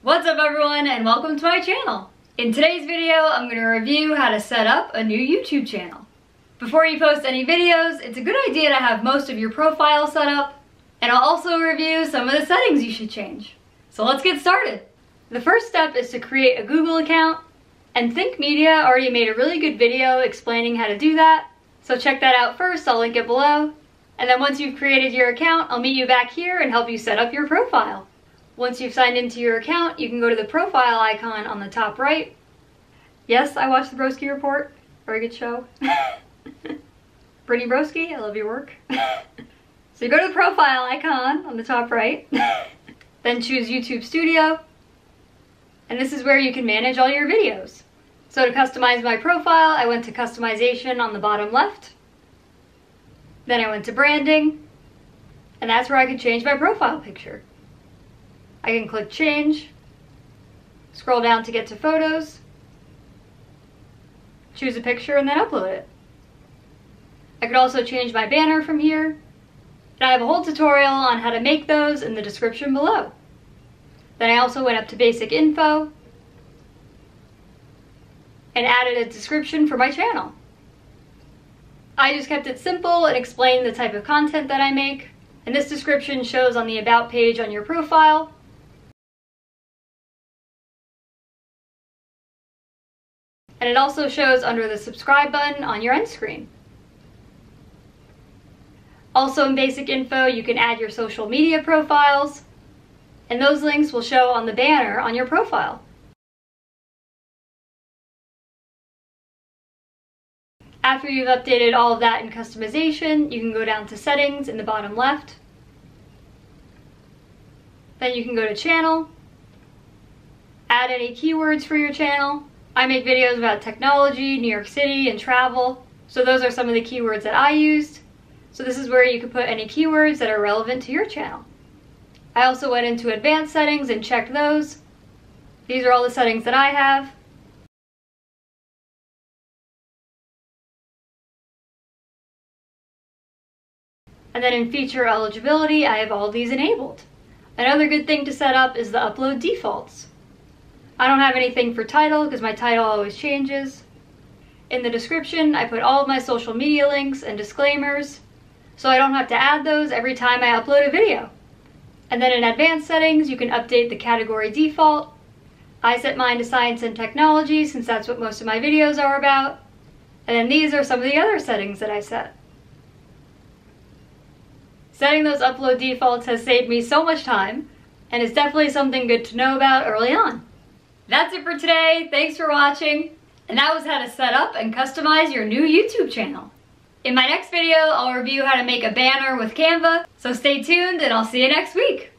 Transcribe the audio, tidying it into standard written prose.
What's up everyone and welcome to my channel. In today's video, I'm going to review how to set up a new YouTube channel. Before you post any videos, it's a good idea to have most of your profile set up, and I'll also review some of the settings you should change. So let's get started. The first step is to create a Google account, and Think Media already made a really good video explaining how to do that, so check that out first, I'll link it below. And then once you've created your account, I'll meet you back here and help you set up your profile. Once you've signed into your account, you can go to the profile icon on the top right. Yes, I watched the Broski Report. Very good show. Brittany Broski, I love your work. So you go to the profile icon on the top right, then choose YouTube Studio, and this is where you can manage all your videos. So to customize my profile, I went to Customization on the bottom left, then I went to Branding, and that's where I could change my profile picture. I can click Change, scroll down to get to Photos, choose a picture, and then upload it. I could also change my banner from here, and I have a whole tutorial on how to make those in the description below. Then I also went up to Basic Info and added a description for my channel. I just kept it simple and explained the type of content that I make, and this description shows on the About page on your profile. And it also shows under the subscribe button on your end screen. Also in Basic Info, you can add your social media profiles, and those links will show on the banner on your profile. After you've updated all of that in customization, you can go down to Settings in the bottom left. Then you can go to Channel, add any keywords for your channel. I make videos about technology, New York City, and travel, so those are some of the keywords that I used. So this is where you can put any keywords that are relevant to your channel. I also went into Advanced Settings and checked those. These are all the settings that I have. And then in Feature Eligibility, I have all these enabled. Another good thing to set up is the Upload Defaults. I don't have anything for title because my title always changes. In the description, I put all of my social media links and disclaimers, so I don't have to add those every time I upload a video. And then in Advanced Settings, you can update the category default. I set mine to Science and Technology since that's what most of my videos are about. And then these are some of the other settings that I set. Setting those upload defaults has saved me so much time, and it's definitely something good to know about early on. That's it for today. Thanks for watching. And that was how to set up and customize your new YouTube channel. In my next video, I'll review how to make a banner with Canva, so stay tuned and I'll see you next week.